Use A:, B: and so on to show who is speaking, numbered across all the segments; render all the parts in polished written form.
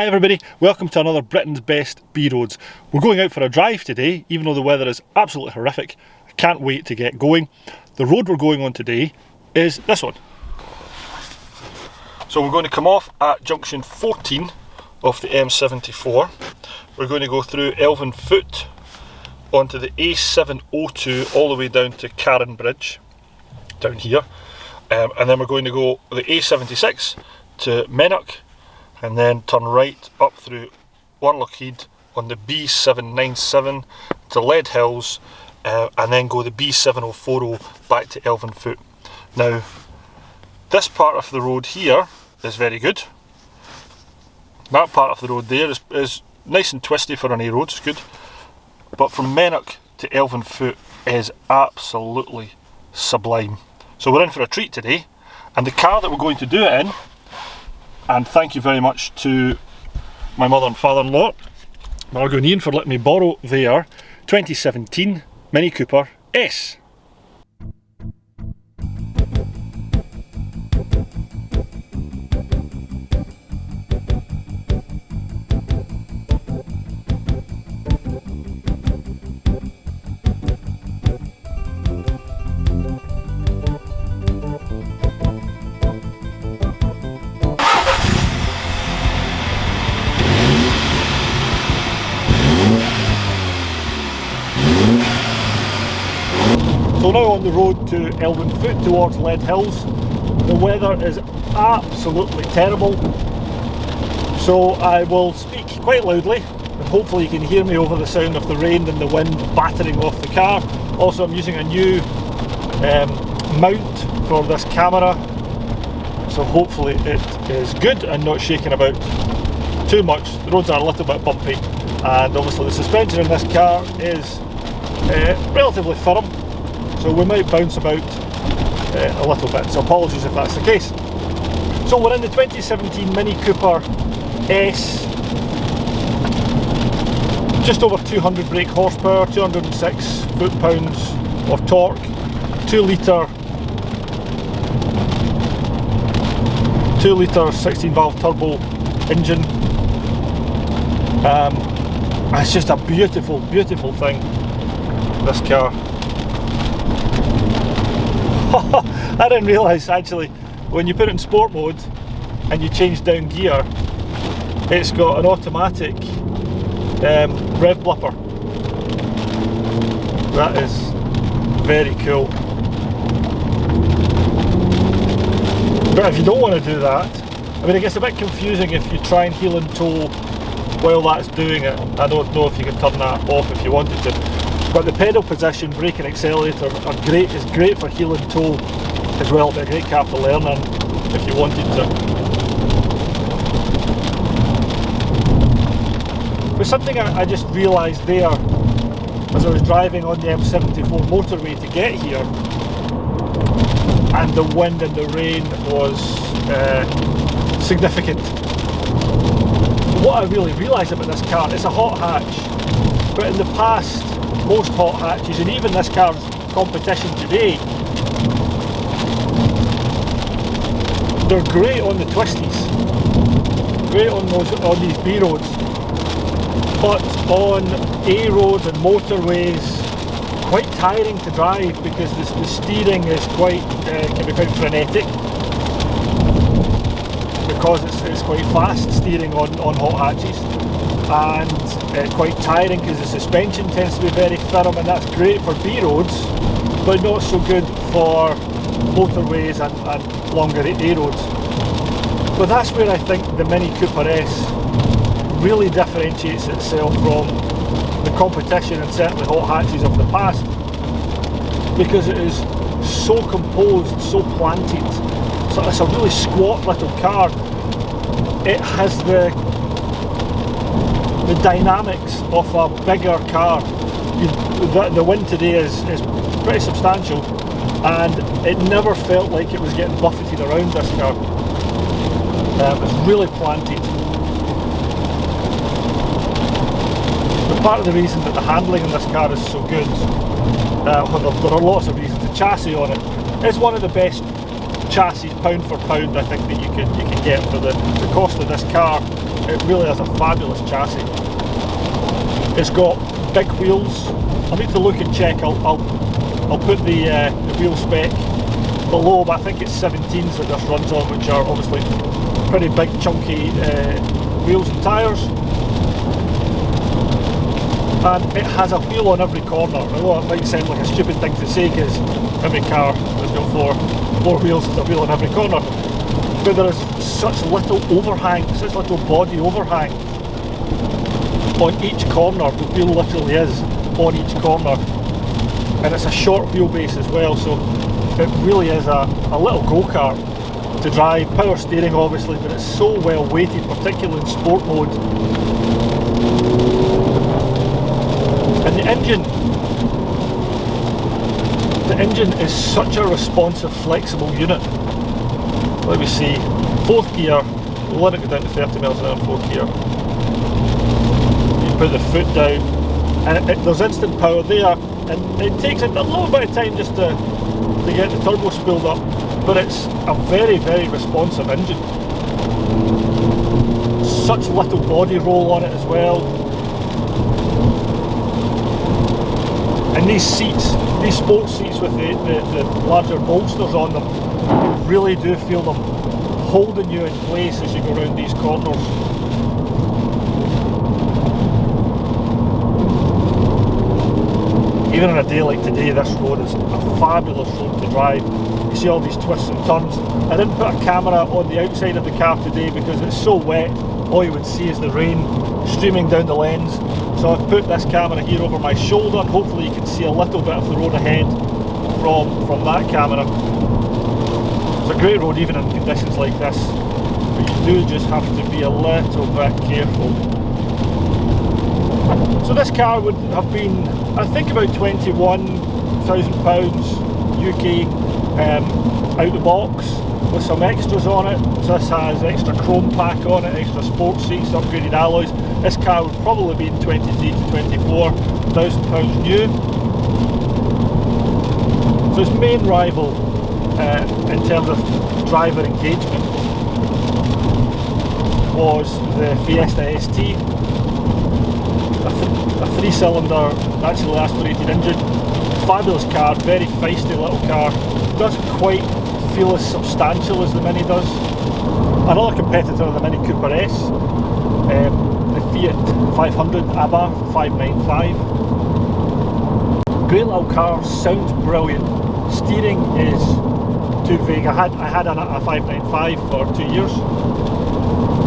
A: Hi everybody, welcome to another Britain's Best B Roads. We're going out for a drive today, even though the weather is absolutely horrific. I can't wait to get going. The road we're going on today is this one. So we're going to come off at junction 14 of the M74. We're going to go through Elvanfoot onto the A702 all the way down to Carron Bridge, down here. And then we're going to go the A76 to Mennock, and then turn right up through Lougheed on the B797 to Leadhills, and then go the B7040 back to Elvanfoot. Now, this part of the road here is very good. That part of the road there is nice and twisty for an A road, it's good. But from Mennock to Elvanfoot is absolutely sublime. So we're in for a treat today, and the car that we're going to do it in, and thank you very much to my mother and father-in-law, Margot and Ian, for letting me borrow their 2017 Mini Cooper S. So now on the road to Elvanfoot towards Leadhills. The weather is absolutely terrible, so I will speak quite loudly and hopefully you can hear me over the sound of the rain and the wind battering off the car. Also, I'm using a new mount for this camera, so hopefully it is good and not shaking about too much. The roads are a little bit bumpy, and obviously the suspension in this car is relatively firm, so we might bounce about a little bit, so apologies if that's the case. So we're in the 2017 Mini Cooper S, just over 200 brake horsepower, 206 foot-pounds of torque, 2 litre 16 valve turbo engine. It's just a beautiful, beautiful thing, this car. I didn't realise actually, when you put it in sport mode and you change down gear, it's got an automatic rev blipper. That is very cool. But if you don't want to do that, I mean, it gets a bit confusing if you try and heel and toe while that's doing it. I don't know if you can turn that off if you wanted to. But the pedal position, brake and accelerator are great. It's great for heel and toe as well. It'd be a great car to learn in if you wanted to. But something I just realised there as I was driving on the M74 motorway to get here, and the wind and the rain was significant. What I really realised about this car, it's a hot hatch, but in the past, most hot hatches, and even this car's competition today, they're great on the twisties, great on these B roads, but on A roads and motorways, quite tiring to drive because the steering is can be quite frenetic, because it's quite fast steering on hot hatches, and quite tiring because the suspension tends to be very firm, and that's great for B roads but not so good for motorways and longer A roads. But that's where I think the Mini Cooper S really differentiates itself from the competition and certainly hot hatches of the past, because it is so composed, so planted. So it's a really squat little car. It has the dynamics of a bigger car. The wind today is pretty substantial, and it never felt like it was getting buffeted around this car. It's really planted. But part of the reason that the handling in this car is so good, well, there are lots of reasons. The chassis on it, it's one of the best chassis pound for pound I think that you can get for the cost of this car. It really is a fabulous chassis. It's got big wheels. I need to look and check. I'll put the wheel spec below, but I think it's 17s that this runs on, which are obviously pretty big chunky wheels and tyres. And it has a wheel on every corner. Although it might sound like a stupid thing to say, because every car that's got four wheels has a wheel on every corner. But there is such little overhang, such little body overhang on each corner. The wheel literally is on each corner, and it's a short wheelbase as well, so it really is a little go-kart to drive. Power steering obviously, but it's so well weighted, particularly in sport mode. And the engine is such a responsive, flexible unit. Let me see, 4th gear, we'll let it go down to 30 miles an hour in 4th gear. You put the foot down, and there's instant power there, and it takes a little bit of time just to get the turbo spooled up, but it's a very, very responsive engine. Such little body roll on it as well. And these seats, these sports seats with the larger bolsters on them, you really do feel them holding you in place as you go around these corners. Even on a day like today, this road is a fabulous road to drive. You see all these twists and turns. I didn't put a camera on the outside of the car today because it's so wet. All you would see is the rain streaming down the lens. So I've put this camera here over my shoulder, and hopefully you can see a little bit of the road ahead from that camera. It's a great road even in conditions like this, but you do just have to be a little bit careful. So this car would have been, I think, about £21,000 UK out the box, with some extras on it. So this has extra chrome pack on it, extra sports seats, upgraded alloys. This car would probably be £23,000 to £24,000 new. So its main rival in terms of driver engagement was the Fiesta ST, a 3-cylinder naturally aspirated engine. Fabulous car, very feisty little car. Doesn't quite feel as substantial as the Mini does. Another competitor of the Mini Cooper S, the Fiat 500 Abarth 595. Great little car, sounds brilliant. Steering is too vague. I had a 595 for 2 years.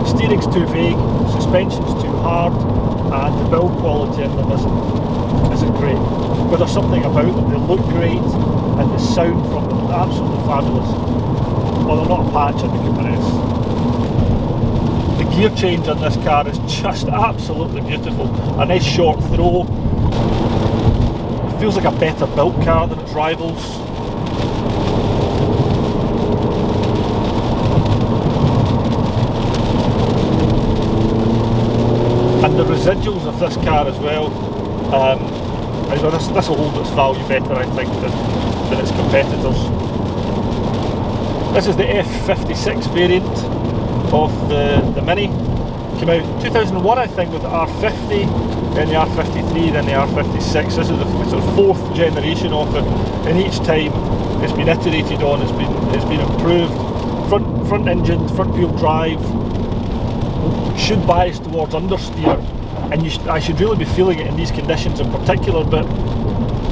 A: Steering's too vague, suspension's too hard, and the build quality in them isn't great. But there's something about them. They look great, and the sound from them is absolutely fabulous. Well, they're not a patch on the Cooper S. The gear change on this car is just absolutely beautiful. A nice short throw. It feels like a better built car than its rivals. And the residuals of this car as well, this will hold its value better, I think, than its competitors. This is the F56 variant of the Mini. Came out in 2001, I think, with the R50, then the R53, then the R56. This is the sort of 4th generation of it, and each time it's been iterated on, it's been improved. Front engine, front wheel drive, should bias towards understeer, and I should really be feeling it in these conditions in particular, but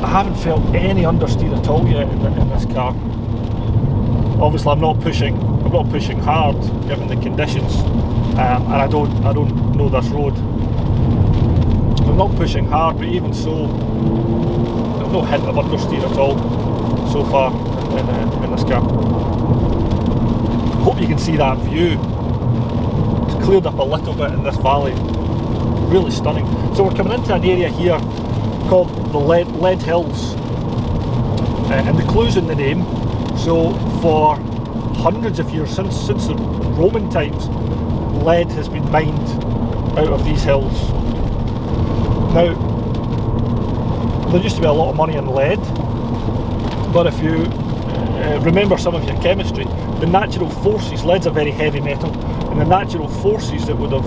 A: I haven't felt any understeer at all yet in this car. Obviously, I'm not pushing hard given the conditions, and I don't know this road. I'm not pushing hard, but even so, there's no hint of understeer at all so far in this car. Hope you can see that view. It's cleared up a little bit in this valley. Really stunning. So we're coming into an area here called the Leadhills, and the clue's in the name. So for hundreds of years, since the Roman times, lead has been mined out of these hills. Now, there used to be a lot of money in lead, but if you remember some of your chemistry, the natural forces, lead's a very heavy metal, and the natural forces that would have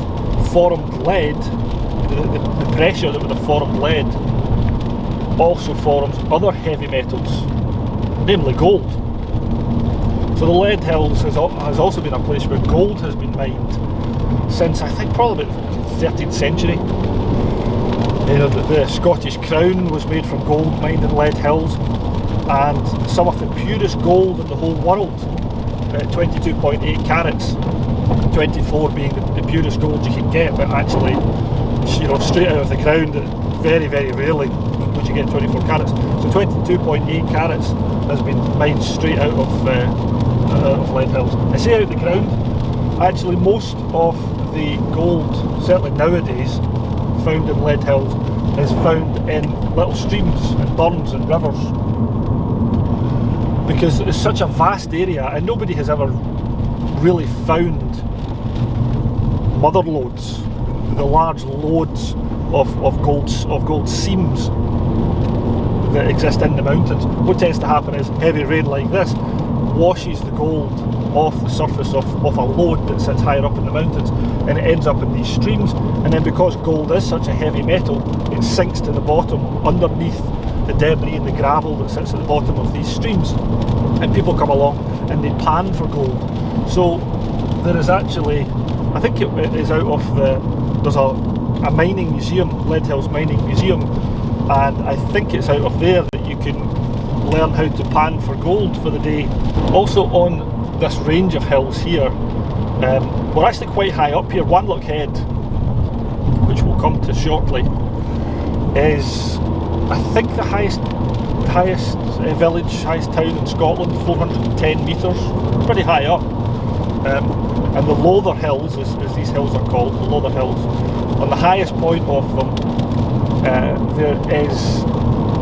A: formed lead, the pressure that would have formed lead also forms other heavy metals, namely gold. So the Leadhills has also been a place where gold has been mined since, I think, probably about the 13th century. You know, the Scottish crown was made from gold mined in Leadhills, and some of the purest gold in the whole world, 22.8 carats, 24 being the purest gold you can get, but actually, you know, straight out of the ground, very, very rarely would you get 24 carats. So 22.8 carats has been mined straight out of Leadhills. I say out the ground, actually most of the gold, certainly nowadays, found in Leadhills is found in little streams and burns and rivers, because it's such a vast area and nobody has ever really found mother lodes, the large lodes of gold seams that exist in the mountains. What tends to happen is heavy rain like this washes the gold off the surface of a lode that sits higher up in the mountains, and it ends up in these streams, and then because gold is such a heavy metal, it sinks to the bottom underneath the debris and the gravel that sits at the bottom of these streams, and people come along and they pan for gold. So there is actually, I think it is out of there's a mining museum, Leadhills Mining Museum, and I think it's out of there that you can learn how to pan for gold for the day. Also on this range of hills here, we're actually quite high up here. One Look Head, which we'll come to shortly, is I think the highest village, highest town in Scotland, 410 metres, pretty high up. And the Lother Hills, as these hills are called, the Lother Hills, on the highest point of them, there is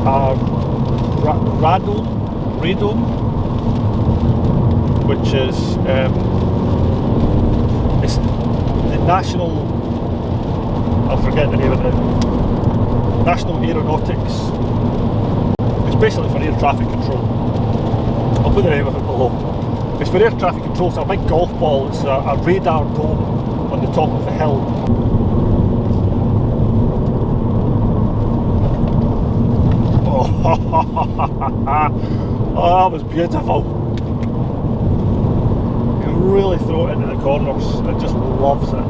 A: a radome, which is it's the National, I'll forget the name of it, National Aeronautics, it's basically for air traffic control. I'll put the name of it below. It's for air traffic control. It's a big golf ball, it's a radar dome on the top of the hill. Oh, that was beautiful. You really throw it into the corners, it just loves it.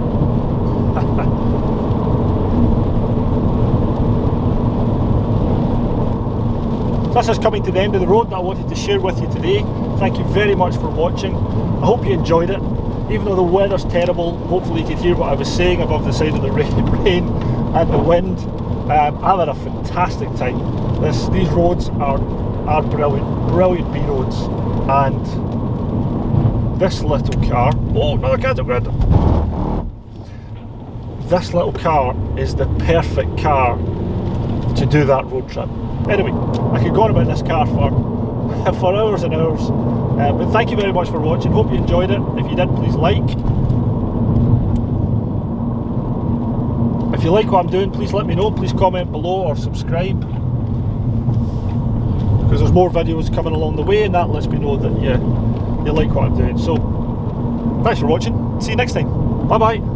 A: This is coming to the end of the road that I wanted to share with you today. Thank you very much for watching. I hope you enjoyed it. Even though the weather's terrible, hopefully you could hear what I was saying above the sound of the rain and the wind. I've had a fantastic time. These roads are brilliant B roads, and this little car, oh no, I can't do it. This little car is the perfect car to do that road trip. Anyway, I could go on about this car for hours and hours, but thank you very much for watching. Hope you enjoyed it. If you did, please like. If you like what I'm doing, please let me know. Please comment below or subscribe, because there's more videos coming along the way, and that lets me know that you like what I'm doing. So thanks for watching. See you next time. Bye bye.